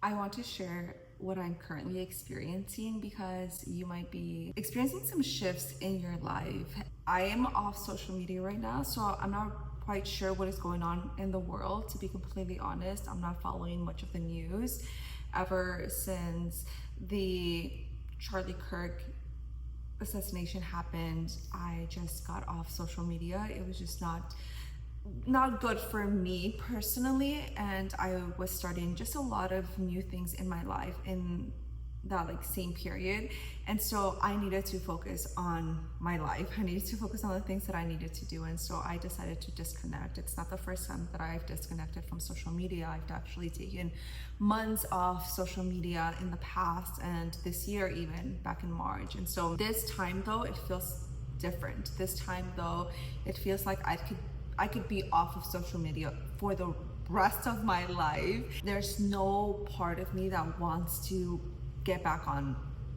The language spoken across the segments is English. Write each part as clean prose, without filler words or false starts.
I want to share what I'm currently experiencing because you might be experiencing some shifts in your life. I am off social media right now, so I'm not quite sure what is going on in the world. To be completely honest, I'm not following much of the news ever since the Charlie Kirk assassination happened. I just got off social media. It was just not good for me personally, and I was starting just a lot of new things in my life in that same period, and so I needed to focus on my life. I needed to focus on the things that I needed to do, and so I decided to disconnect. It's not the first time that I've disconnected from social media. I've actually taken months off social media in the past, and this year even back in March. And so this time though, it feels different. This time though, it feels like I could be off of social media for the rest of my life. There's no part of me that wants to get back on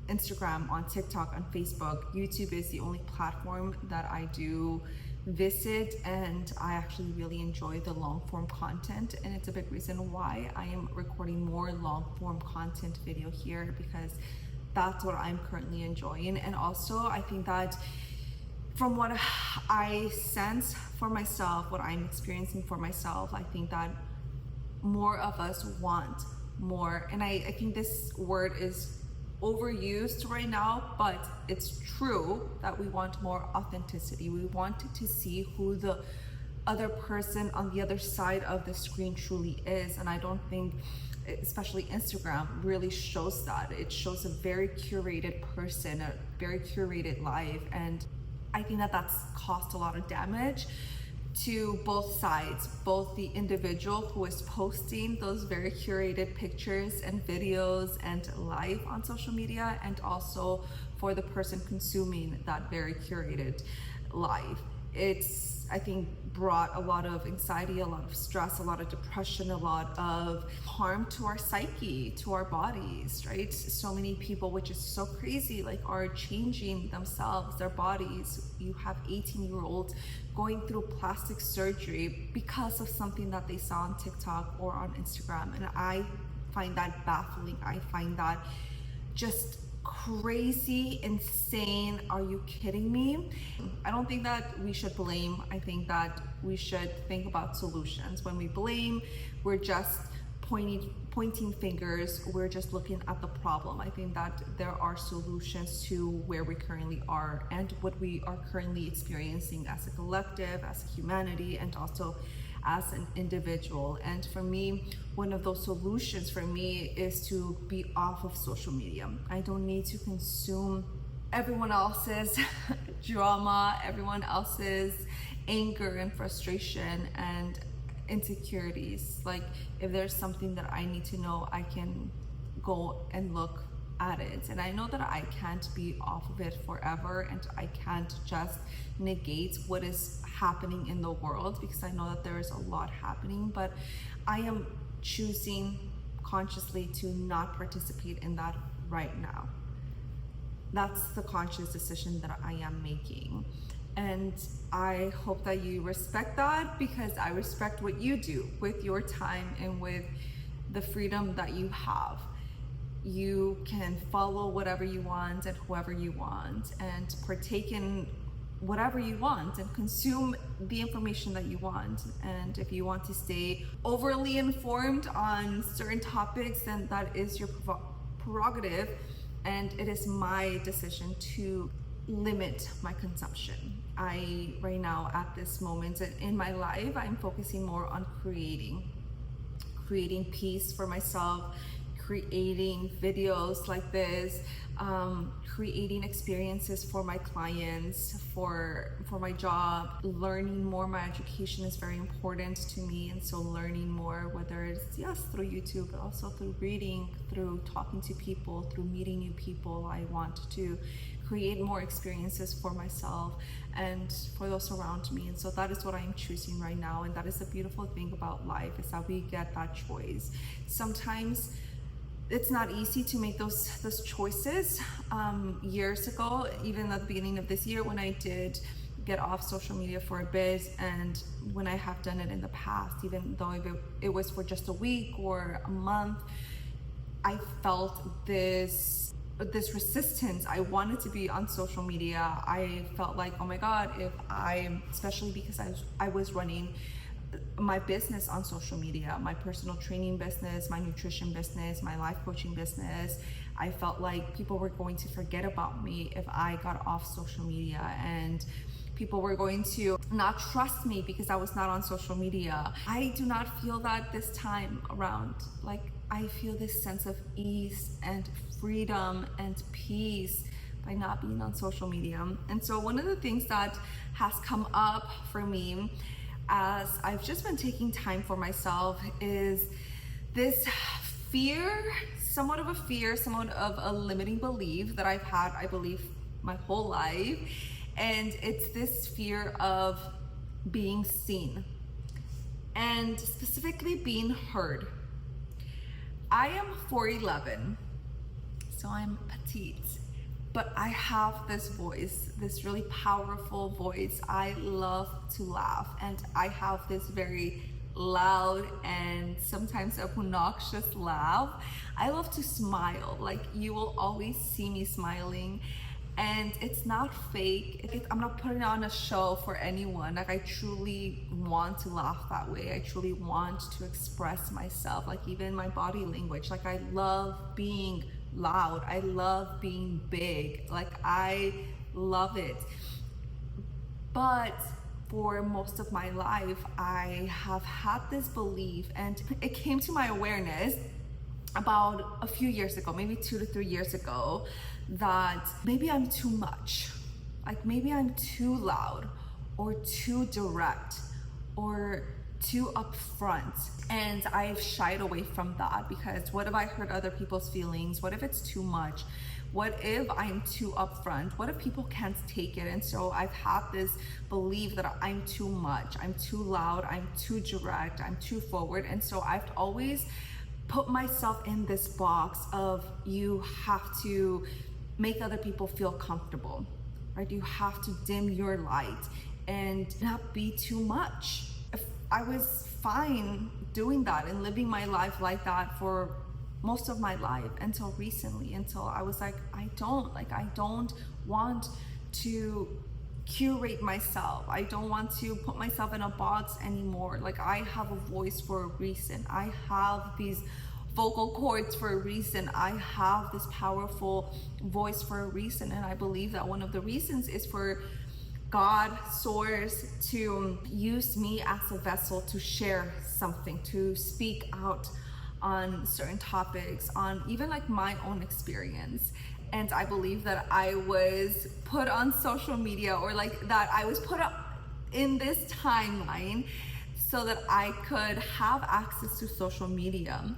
Instagram, on TikTok, on Facebook. YouTube is the only platform that I do visit, and I actually really enjoy the long form content, and it's a big reason why I am recording more long form content video here, because that's what I'm currently enjoying. And also I think that from what I sense for myself, what I'm experiencing for myself, I think that more of us want more. And I think this word is overused right now, but it's true that we want more authenticity. We want to see who the other person on the other side of the screen truly is. And I don't think, especially Instagram, really shows that. It shows a very curated person, a very curated life. And I think that that's caused a lot of damage to both sides, both the individual who is posting those very curated pictures and videos and life on social media, and also for the person consuming that very curated life. It's, I think, brought a lot of anxiety, a lot of stress, a lot of depression, a lot of harm to our psyche, to our bodies, right? So many people, which is so crazy, are changing themselves, their bodies. You have 18-year-olds going through plastic surgery because of something that they saw on TikTok or on Instagram. And I find that baffling. I find that just crazy, insane. Are you kidding me? I don't think that we should blame. I think that we should think about solutions. When we blame, we're just pointing fingers. We're just looking at the problem. I think that there are solutions to where we currently are and what we are currently experiencing as a collective, as a humanity, and also as an individual. And for me, one of those solutions for me is to be off of social media. I don't need to consume everyone else's drama, everyone else's anger and frustration and insecurities. If there's something that I need to know, I can go and look at it. And I know that I can't be off of it forever, and I can't just negate what is happening in the world, because I know that there is a lot happening, but I am choosing consciously to not participate in that right now. That's the conscious decision that I am making. And I hope that you respect that, because I respect what you do with your time and with the freedom that you have. You can follow whatever you want and whoever you want, and partake in whatever you want and consume the information that you want. And if you want to stay overly informed on certain topics, then that is your prerogative, and it is my decision to limit my consumption. Right now, at this moment in my life, I'm focusing more on creating peace for myself, creating videos like this, creating experiences for my clients, for my job. Learning more. My education is very important to me, and so learning more, whether it's through YouTube, but also through reading, through talking to people, through meeting new people. I want to create more experiences for myself and for those around me. And so that is what I'm choosing right now, and that is the beautiful thing about life, is that we get that choice. Sometimes it's not easy to make those choices. Years ago, even at the beginning of this year, when I did get off social media for a bit, and when I have done it in the past, even though it was for just a week or a month, I felt this resistance. I wanted to be on social media. I felt like, oh my God, if especially because I was running my business on social media, my personal training business, my nutrition business, my life coaching business. I felt like people were going to forget about me if I got off social media, and people were going to not trust me because I was not on social media. I do not feel that this time around. Like, I feel this sense of ease and freedom and peace by not being on social media. And so one of the things that has come up for me as I've just been taking time for myself is this fear, somewhat of a limiting belief that I've had, I believe, my whole life. And it's this fear of being seen and specifically being heard. I am 4'11", so I'm petite, but I have this voice, this really powerful voice. I love to laugh, and I have this very loud and sometimes obnoxious laugh. I love to smile. Like, you will always see me smiling, and it's not fake. I'm not putting on a show for anyone. Like, I truly want to laugh that way. I truly want to express myself, like even my body language. Like, I love being loud. I love being big. Like, I love it. But for most of my life, I have had this belief, and it came to my awareness about a few years ago, maybe 2 to 3 years ago, that maybe I'm too much. Like, maybe I'm too loud or too direct or too upfront, and I've shied away from that because what if I hurt other people's feelings? What if it's too much? What if I'm too upfront? What if people can't take it? And so I've had this belief that I'm too much, I'm too loud, I'm too direct, I'm too forward. And so I've always put myself in this box of, you have to make other people feel comfortable, right? You have to dim your light and not be too much. If I was fine doing that and living my life like that for most of my life until recently, until I was like, I don't want to curate myself. I don't want to put myself in a box anymore. Like, I have a voice for a reason. I have these vocal cords for a reason. I have this powerful voice for a reason. And I believe that one of the reasons is for God, source, to use me as a vessel to share something, to speak out on certain topics, on even like my own experience. And I believe that I was put on social media, or like that I was put up in this timeline so that I could have access to social media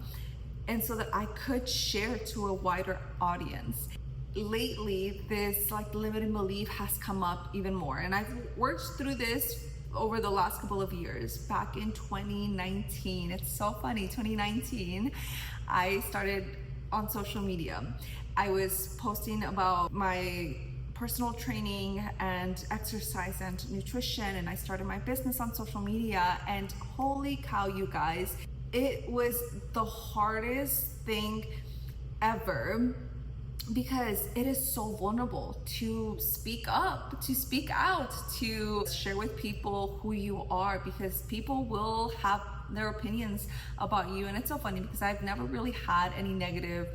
and so that I could share to a wider audience. Lately, this like limiting belief has come up even more, and I've worked through this over the last couple of years. Back in 2019, it's so funny, 2019, I started on social media. I was posting about my personal training and exercise and nutrition, and I started my business on social media, and holy cow, you guys, it was the hardest thing ever, because it is so vulnerable to speak up, to speak out, to share with people who you are, because people will have their opinions about you. And it's so funny because I've never really had any negative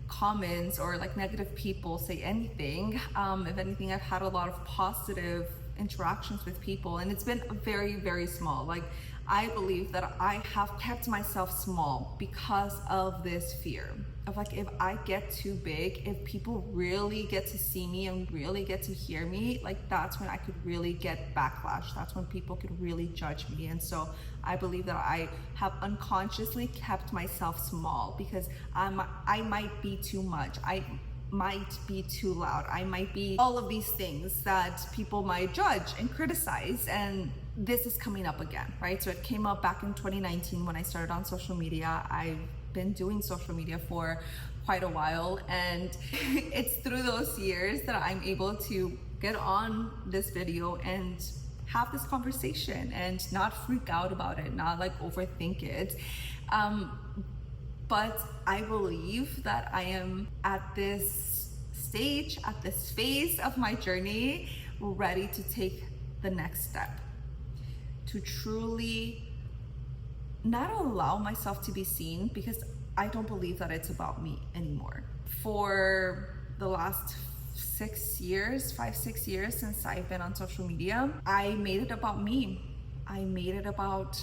comments or like negative people say anything. If anything, I've had a lot of positive interactions with people, and it's been very, very small. Like, I believe that I have kept myself small because of this fear of, like, if I get too big, if people really get to see me and really get to hear me, like, that's when I could really get backlash. That's when people could really judge me. And so I believe that I have unconsciously kept myself small because I might be too much. I might be too loud. I might be all of these things that people might judge and criticize. And this is coming up again, right? So it came up back in 2019 when I started on social media. I've been doing social media for quite a while, and it's through those years that I'm able to get on this video and have this conversation and not freak out about it, not like overthink it. But I believe that I am at this stage, at this phase of my journey, ready to take the next step, to truly not allow myself to be seen, because I don't believe that it's about me anymore. For the last 6 years, 5-6 years since I've been on social media, I made it about me. I made it about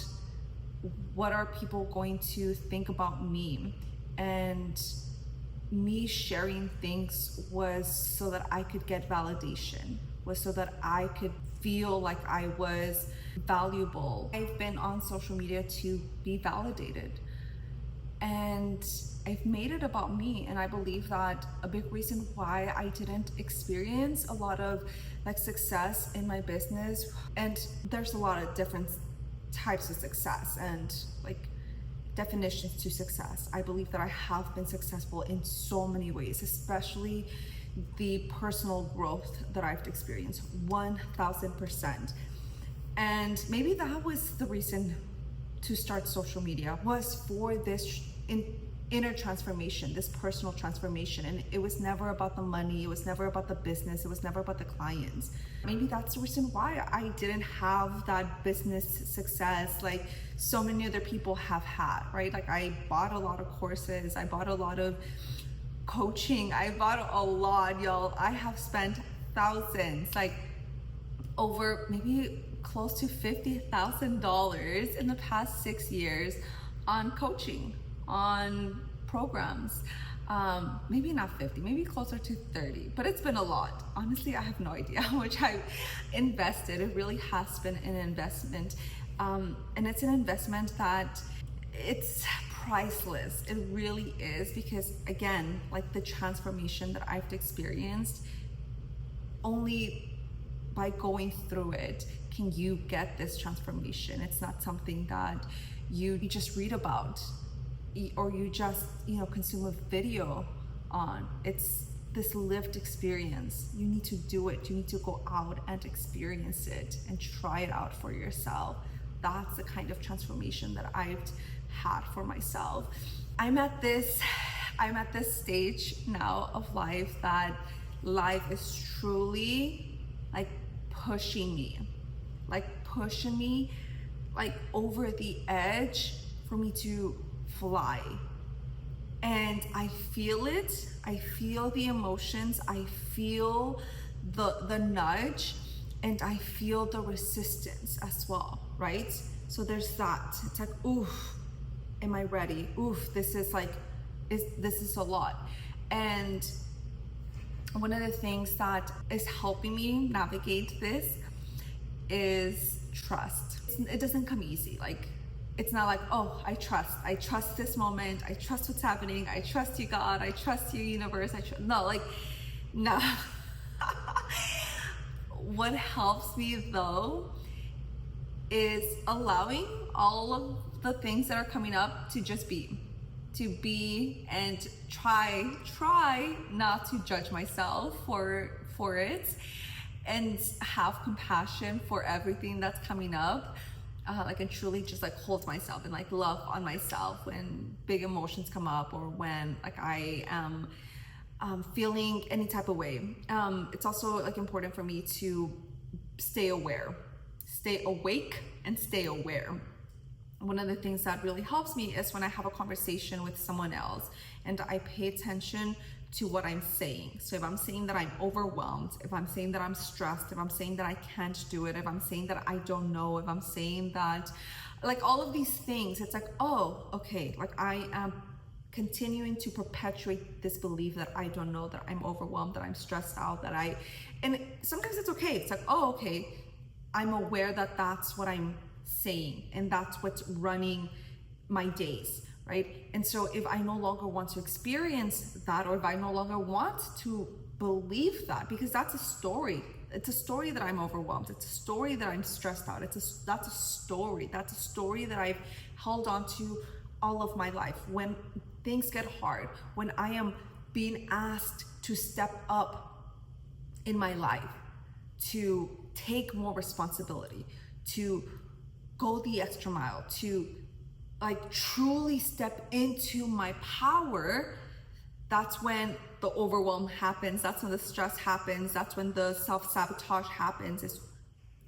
what are people going to think about me, and me sharing things was so that I could get validation, was so that I could feel like I was valuable. I've been on social media to be validated, and I've made it about me. And I believe that a big reason why I didn't experience a lot of like success in my business, and there's a lot of different types of success and like definitions to success. I believe that I have been successful in so many ways, especially the personal growth that I've experienced, 1000%. And maybe that was the reason to start social media, was for this inner transformation, this personal transformation. And it was never about the money, it was never about the business, it was never about the clients. Maybe that's the reason why I didn't have that business success like so many other people have had, right? Like I bought a lot of courses, I bought a lot of coaching, I bought a lot, y'all. I have spent thousands, like over maybe close to $50,000 in the past 6 years on coaching, on programs. Maybe not 50, maybe closer to 30, but it's been a lot. Honestly, I have no idea how much I've invested. It really has been an investment. And it's an investment that it's priceless. It really is, because again, like the transformation that I've experienced, only by going through it can you get this transformation. It's not something that you just read about or you just consume a video on. It's this lived experience. You need to do it. You need to go out and experience it and try it out for yourself. That's the kind of transformation that I've had for myself. I'm at this stage now of life that life is truly like pushing me like over the edge for me to fly. And I feel it. I feel the emotions. I feel the nudge, and I feel the resistance as well, right? So there's that. It's like, oof, am I ready? Oof, this is a lot. And one of the things that is helping me navigate this is trust. It doesn't come easy. Like, it's not like, oh, I trust this moment, I trust what's happening, I trust you, God, I trust you, universe, no. What helps me though is allowing all of the things that are coming up to just be, and try not to judge myself for it, and have compassion for everything that's coming up. And truly just like hold myself and like love on myself when big emotions come up, or when like I am feeling any type of way. It's also like important for me to stay awake and stay aware. One of the things that really helps me is when I have a conversation with someone else and I pay attention to what I'm saying. So if I'm saying that I'm overwhelmed, if I'm saying that I'm stressed, if I'm saying that I can't do it, if I'm saying that I don't know, if I'm saying that, like all of these things, it's like, oh, okay, like I am continuing to perpetuate this belief that I don't know, that I'm overwhelmed, that I'm stressed out, and sometimes it's okay. It's like, oh, okay, I'm aware that that's what I'm saying and that's what's running my days. Right? And so if I no longer want to experience that, or if I no longer want to believe that, because that's a story. It's a story that I'm overwhelmed. It's a story that I'm stressed out. That's a story that I've held on to all of my life. When things get hard, when I am being asked to step up in my life, to take more responsibility, to go the extra mile, to like truly step into my power, that's when the overwhelm happens. That's when the stress happens. That's when the self-sabotage happens, is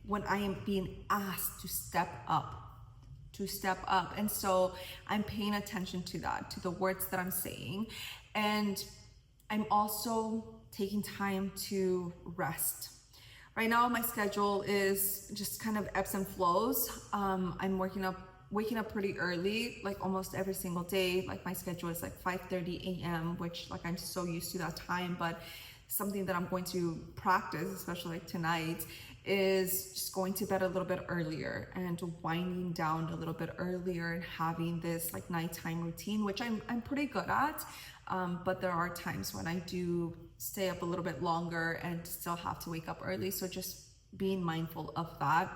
when I am being asked to step up. And so I'm paying attention to that, to the words that I'm saying. And I'm also taking time to rest. Right now, my schedule is just kind of ebbs and flows. I'm waking up pretty early, like almost every single day. Like my schedule is like 5:30 a.m., which like I'm so used to that time, but something that I'm going to practice, especially like tonight, is just going to bed a little bit earlier and winding down a little bit earlier and having this like nighttime routine, which I'm pretty good at. But there are times when I do stay up a little bit longer and still have to wake up early. So just being mindful of that.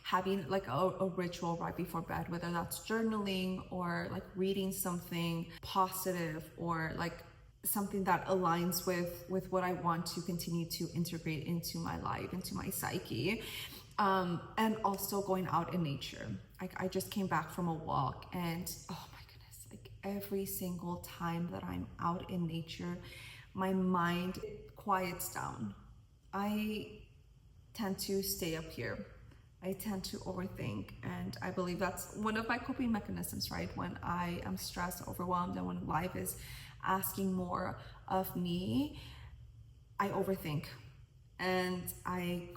Having like a ritual right before bed, whether that's journaling or like reading something positive or like something that aligns with what I want to continue to integrate into my life, into my psyche. And also going out in nature. Like I just came back from a walk, and oh my goodness, like every single time that I'm out in nature, my mind quiets down. I tend to stay up here. I tend to overthink, and I believe that's one of my coping mechanisms, right? When I am stressed, overwhelmed, and when life is asking more of me, I overthink and I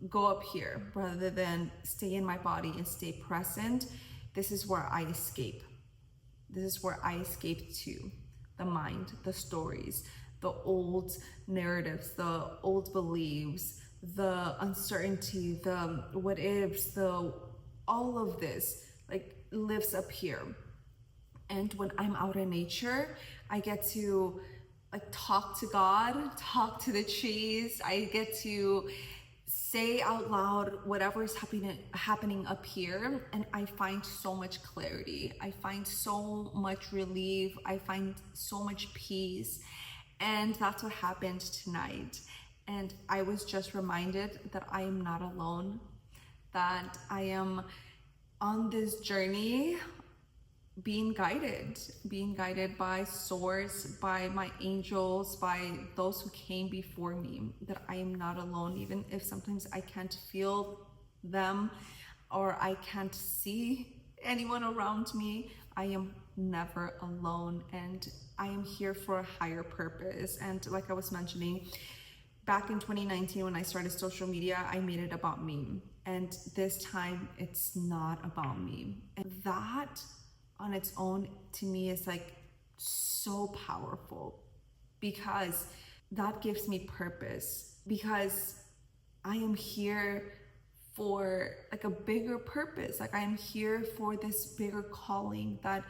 go up here rather than stay in my body and stay present. This is where I escape. This is where I escape to the mind, the stories, the old narratives, the old beliefs, the uncertainty, the what ifs, all of this like lives up here. And when I'm out in nature, I get to like talk to God, talk to the trees. I get to say out loud whatever is happening up here, and I find so much clarity. I find so much relief. I find so much peace. And that's what happened tonight. And I was just reminded that I am not alone, that I am on this journey being guided by source, by my angels, by those who came before me, that I am not alone, even if sometimes I can't feel them or I can't see anyone around me. I am never alone, and I am here for a higher purpose. And like I was mentioning, back in 2019, when I started social media, I made it about me. And this time it's not about me. And that on its own, to me, is like so powerful, because that gives me purpose, because I am here for like a bigger purpose. Like I am here for this bigger calling that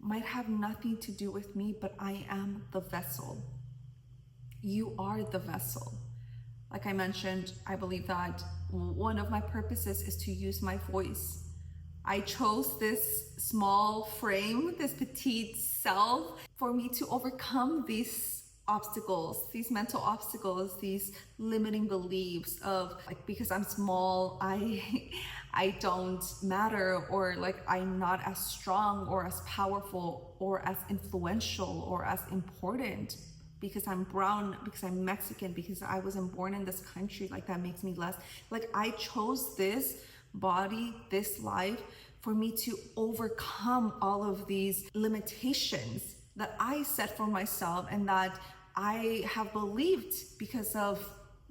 might have nothing to do with me, but I am the vessel. You are the vessel. Like I mentioned, I believe that one of my purposes is to use my voice. I chose this small frame, this petite self, for me to overcome these obstacles, these mental obstacles, these limiting beliefs of like, because I'm small, I don't matter, or like I'm not as strong or as powerful or as influential or as important because I'm brown, because I'm Mexican, because I wasn't born in this country. Like that makes me less. Like I chose this body, this life, for me to overcome all of these limitations that I set for myself and that I have believed because of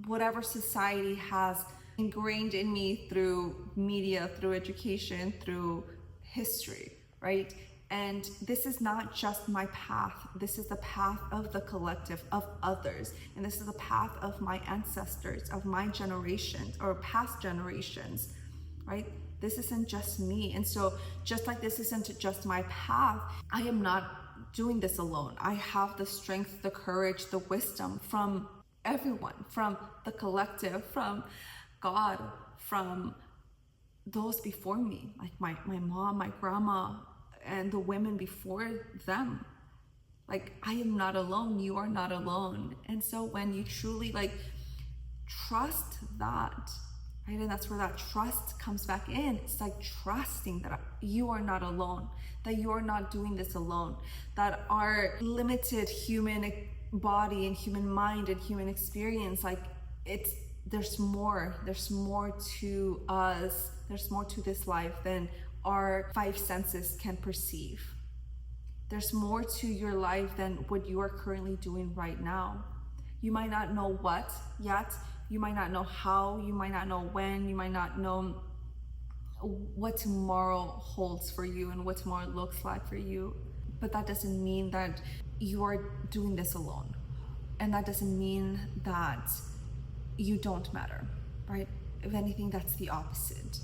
whatever society has ingrained in me through media, through education, through history, right? And this is not just my path. This is the path of the collective, of others. And this is the path of my ancestors, of my generations or past generations, right? This isn't just me. And so just like this isn't just my path, I am not doing this alone. I have the strength, the courage, the wisdom from everyone, from the collective, from God, from those before me, like my mom, my grandma, and the women before them. Like I am not alone. You are not alone. And so when you truly like trust that right? And that's where that trust comes back in. It's like trusting that you are not alone, that you are not doing this alone, that our limited human body and human mind and human experience, like there's more to us, there's more to this life than our five senses can perceive. There's more to your life than what you are currently doing right now. You might not know what yet, you might not know how, you might not know when, you might not know what tomorrow holds for you and what tomorrow looks like for you. But that doesn't mean that you are doing this alone. And that doesn't mean that you don't matter, right? If anything, that's the opposite.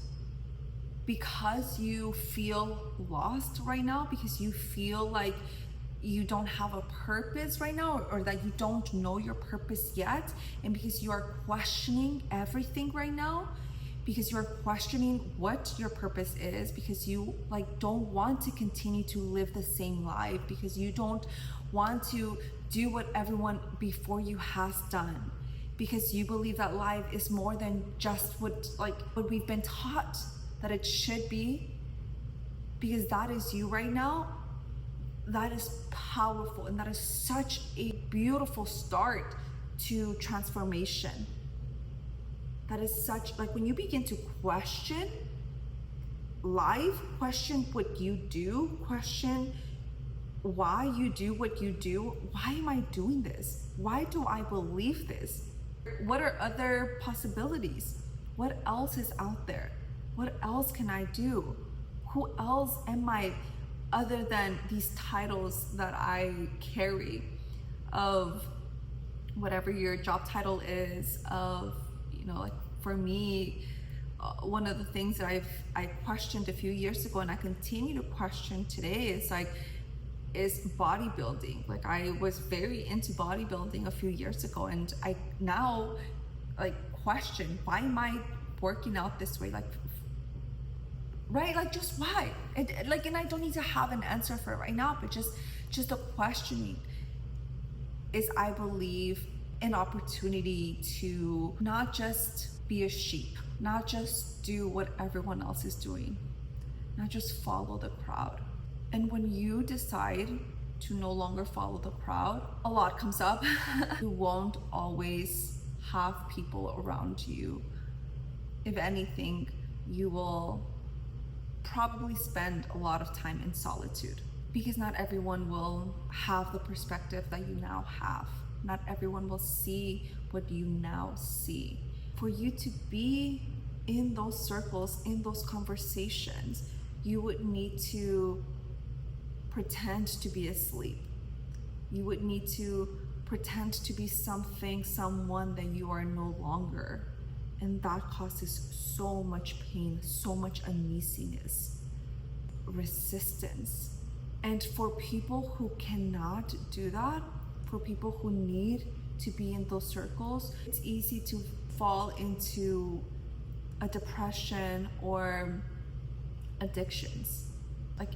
Because you feel lost right now, because you feel like you don't have a purpose right now, or that you don't know your purpose yet, and because you are questioning everything right now, because you are questioning what your purpose is, because you don't want to continue to live the same life, because you don't want to do what everyone before you has done, because you believe that life is more than just what we've been taught that it should be, because that is you right now. That is powerful, and that is such a beautiful start to transformation. That is such, when you begin to question life, question what you do, question why you do what you do. Why am I doing this? Why do I believe this? What are other possibilities? What else is out there? What else can I do? Who else am I other than these titles that I carry of whatever your job title is, of, for me, one of the things that I questioned a few years ago, and I continue to question today, is bodybuilding. I was very into bodybuilding a few years ago, and I now question, why am I working out this way? Right? Just why? And I don't need to have an answer for it right now, but just the questioning is, I believe, an opportunity to not just be a sheep, not just do what everyone else is doing, not just follow the crowd. And when you decide to no longer follow the crowd, a lot comes up. You won't always have people around you. If anything, you will probably spend a lot of time in solitude, because not everyone will have the perspective that you now have. Not everyone will see what you now see. For you to be in those circles, in those conversations, you would need to pretend to be asleep. You would need to pretend to be something, someone that you are no longer. And that causes so much pain, so much uneasiness, resistance. And for people who cannot do that, for people who need to be in those circles, it's easy to fall into a depression or addictions.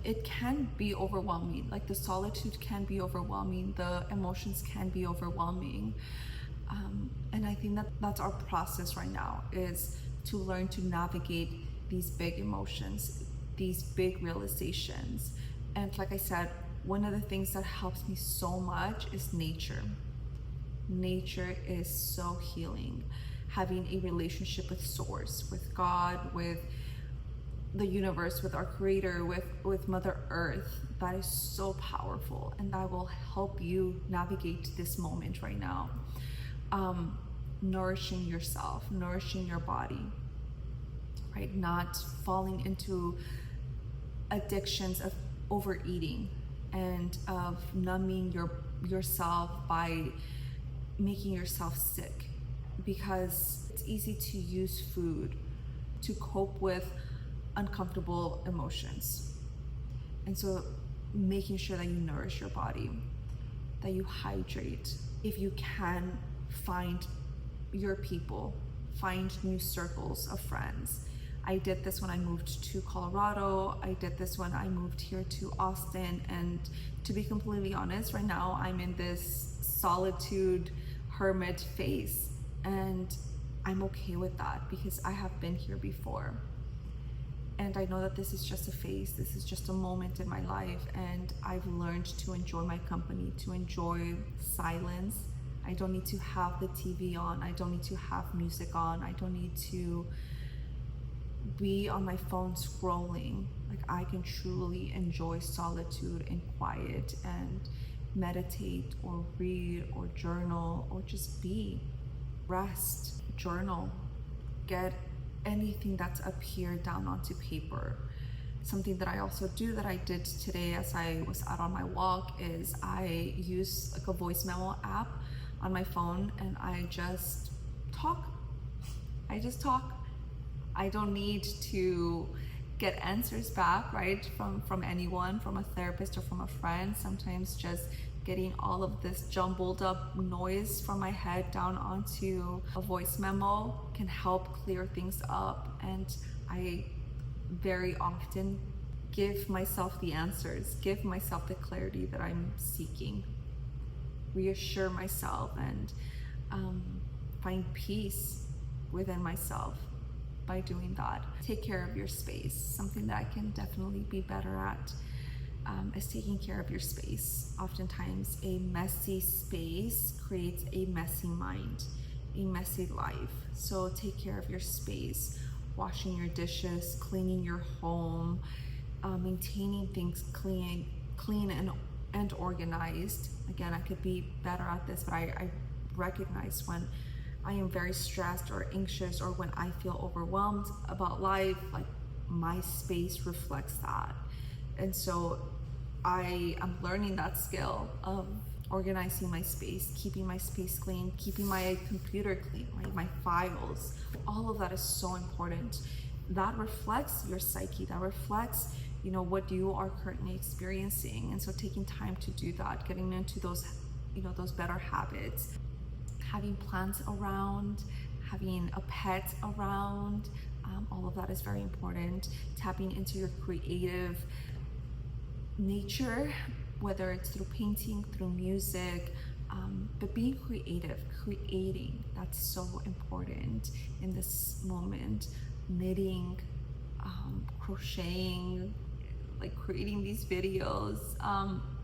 It can be overwhelming. The solitude can be overwhelming. The emotions can be overwhelming. And I think that's our process right now, is to learn to navigate these big emotions, these big realizations. And like I said, one of the things that helps me so much is nature. Nature is so healing. Having a relationship with Source, with God, with the universe, with our Creator, with Mother Earth, that is so powerful, and that will help you navigate this moment right now. Nourishing yourself, nourishing your body, right? Not falling into addictions of overeating and of numbing yourself by making yourself sick, because it's easy to use food to cope with uncomfortable emotions. And so making sure that you nourish your body, that you hydrate. If you can, find your people, find new circles of friends. I did this when I moved to Colorado. I did this when I moved here to Austin. And to be completely honest, right now I'm in this solitude hermit phase. And I'm okay with that because I have been here before. And I know that this is just a phase, this is just a moment in my life, and I've learned to enjoy my company, to enjoy silence. I don't need to have the TV on, I don't need to have music on, I don't need to be on my phone scrolling. Like, I can truly enjoy solitude and quiet and meditate or read or journal or just be. Rest, journal, get anything that's up here down onto paper. Something that I also do that I did today as I was out on my walk is I use like a voice memo app on my phone, and I just talk. I just talk. I don't need to get answers back, right, from anyone, from a therapist or from a friend. Sometimes just getting all of this jumbled up noise from my head down onto a voice memo can help clear things up. And I very often give myself the answers, give myself the clarity that I'm seeking, reassure myself, and find peace within myself by doing that. Take care of your space. Something that I can definitely be better at is taking care of your space. Oftentimes, a messy space creates a messy mind, a messy life. So take care of your space, washing your dishes, cleaning your home, maintaining things clean and organized. Again, I could be better at this, but I recognize when I am very stressed or anxious, or when I feel overwhelmed about life, like my space reflects that. And so I am learning that skill of organizing my space, keeping my space clean, keeping my computer clean, right? My files, all of that is so important. That reflects your psyche, that reflects, you know, what you are currently experiencing. And so taking time to do that, getting into those, you know, those better habits, having plants around, having a pet around, all of that is very important. Tapping into your creative nature, whether it's through painting, through music, but being creative, creating, that's so important in this moment. Knitting, crocheting, like creating these videos,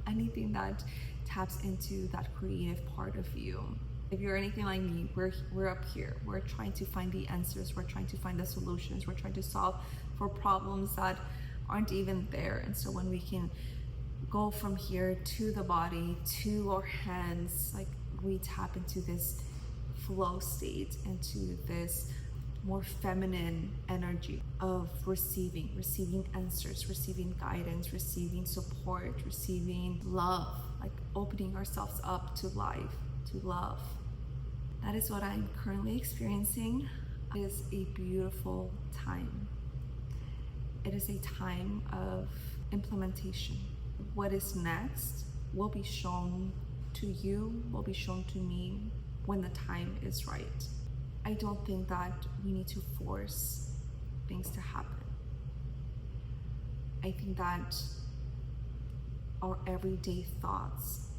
anything that taps into that creative part of you. If you're anything like me, we're up here. We're trying to find the answers. We're trying to find the solutions. We're trying to solve for problems that aren't even there. And so when we can go from here to the body, to our hands, like we tap into this flow state, into this more feminine energy of receiving answers, receiving guidance, receiving support, receiving love, like opening ourselves up to life, to love. That is what I'm currently experiencing. It is a beautiful time. It is a time of implementation. What is next will be shown to you, will be shown to me when the time is right. I don't think that we need to force things to happen. I think that our everyday thoughts,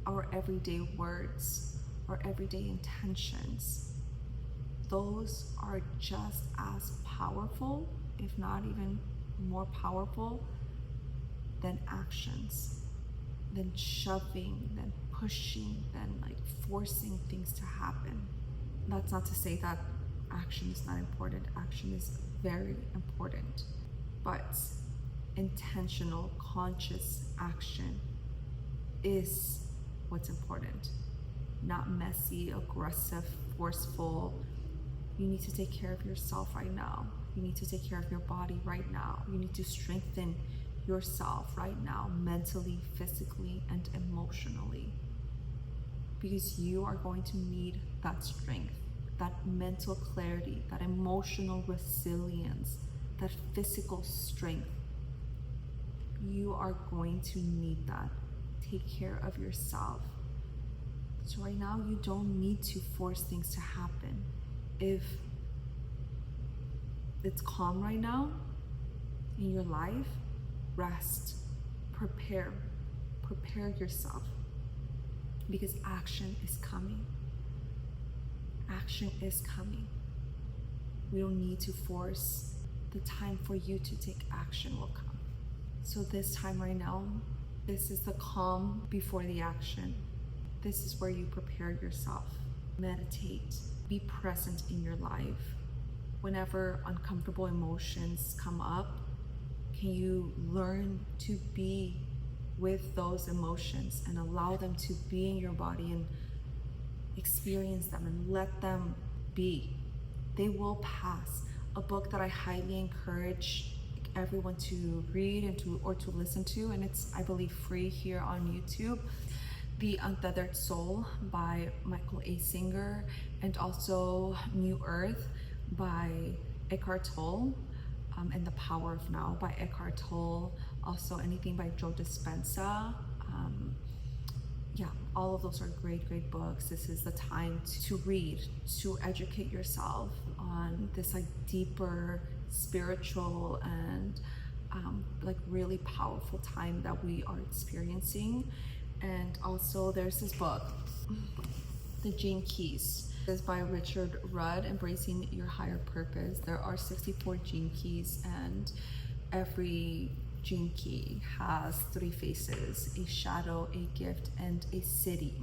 our everyday words, our everyday intentions, those are just as powerful, if not even more powerful, than actions, than shoving, than pushing, than like forcing things to happen. That's not to say that action is not important. Action is very important, but intentional, conscious action is what's important. Not messy, aggressive, forceful. You need to take care of yourself right now. You need to take care of your body right now. You need to strengthen yourself right now, mentally, physically, and emotionally. Because you are going to need that strength, that mental clarity, that emotional resilience, that physical strength. You are going to need that. Take care of yourself. So right now, you don't need to force things to happen. If it's calm right now in your life, rest, prepare yourself, because action is coming. Action is coming. We don't need to force. The time for you to take action will come. So this time right now, this is the calm before the action. This is where you prepare yourself. Meditate. Be present in your life. Whenever uncomfortable emotions come up, can you learn to be with those emotions and allow them to be in your body and experience them and let them be? They will pass. A book that I highly encourage everyone to read and to listen to, and it's, I believe, free here on YouTube. The Untethered Soul by Michael A. Singer, and also New Earth by Eckhart Tolle, and The Power of Now by Eckhart Tolle. Also anything by Joe Dispenza. Yeah, all of those are great books. This is the time to read, to educate yourself on this like deeper spiritual and like really powerful time that we are experiencing. And also there's this book, The Gene Keys. This is by Richard Rudd, Embracing Your Higher Purpose. There are 64 gene keys, and every gene key has 3 faces: a shadow, a gift, and a city.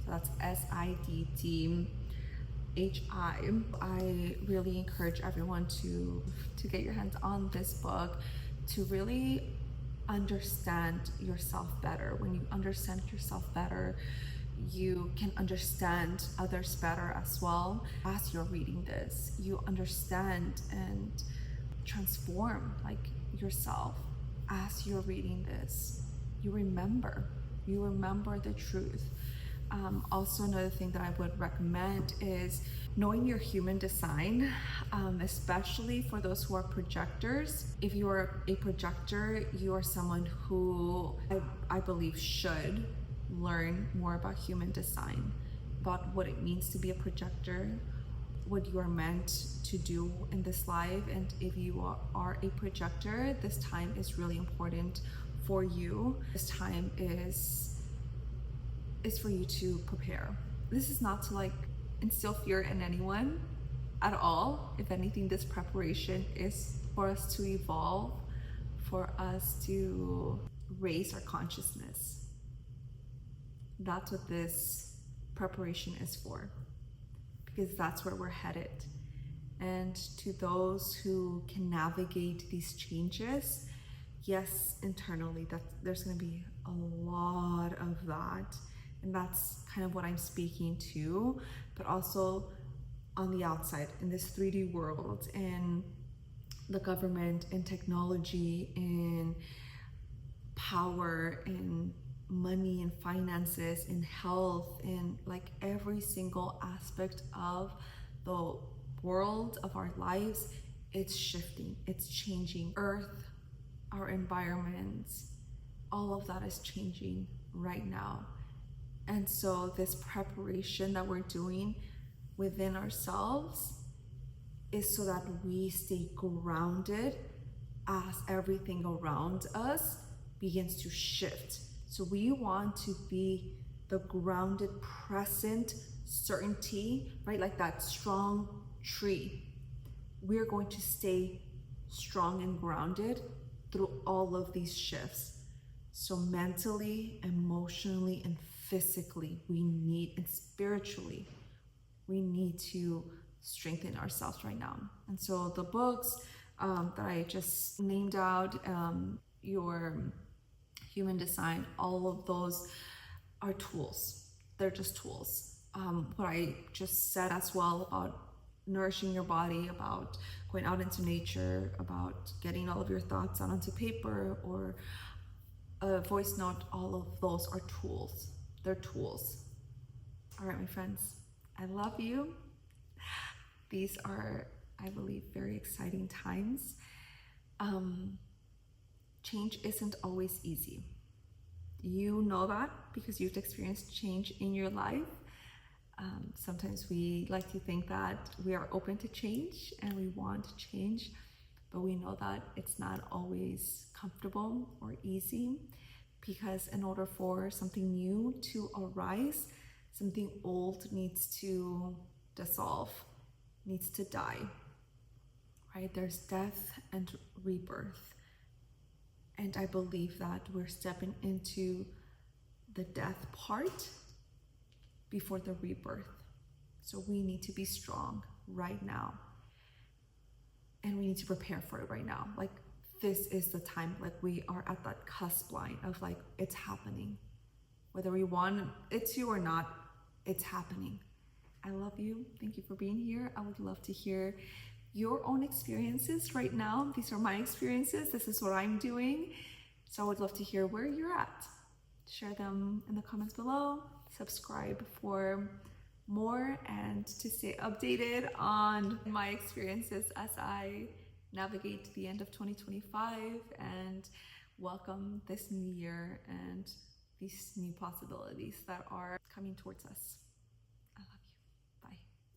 So that's SIDDHI. I really encourage everyone to get your hands on this book, to really understand yourself better. When you understand yourself better, you can understand others better as well. As you're reading this, you understand and transform like yourself. As you're reading this, you remember the truth. Also, another thing that I would recommend is knowing your human design, especially for those who are projectors. If you are a projector, you are someone who I believe should learn more about human design, about what it means to be a projector, what you are meant to do in this life. And if you are a projector, this time is really important for you. This time is for you to prepare. This is not to like instill fear in anyone at all. If anything, this preparation is for us to evolve, for us to raise our consciousness. That's what this preparation is for, because that's where we're headed. And to those who can navigate these changes, yes, internally, that there's going to be a lot of that. And that's kind of what I'm speaking to, but also on the outside, in this 3D world, in the government, in technology, in power, in money and finances, in health, in like every single aspect of the world of our lives, it's shifting, it's changing. Earth, our environments, all of that is changing right now. And so this preparation that we're doing within ourselves is so that we stay grounded as everything around us begins to shift. So we want to be the grounded, present certainty, right? Like that strong tree. We're going to stay strong and grounded through all of these shifts. So mentally, emotionally, and physically, we need, and spiritually, we need to strengthen ourselves right now. And so the books that I just named out, your human design, all of those are tools. They're just tools. What I just said as well about nourishing your body, about going out into nature, about getting all of your thoughts out onto paper or a voice note, all of those are tools. They're tools. All right, my friends, I love you. These are, I believe, very exciting times. Change isn't always easy. You know that because you've experienced change in your life. Sometimes we like to think that we are open to change and we want to change, but we know that it's not always comfortable or easy, because in order for something new to arise, something old needs to dissolve, needs to die, right? There's death and rebirth. And I believe that we're stepping into the death part before the rebirth. So we need to be strong right now. And we need to prepare for it right now. Like, this is the time, like we are at that cusp line of like, it's happening. Whether we want it to or not, it's happening. I love you. Thank you for being here. I would love to hear your own experiences right now. These are my experiences. This is what I'm doing. So I would love to hear where you're at. Share them in the comments below. Subscribe for more and to stay updated on my experiences as I navigate the end of 2025 and welcome this new year and these new possibilities that are coming towards us.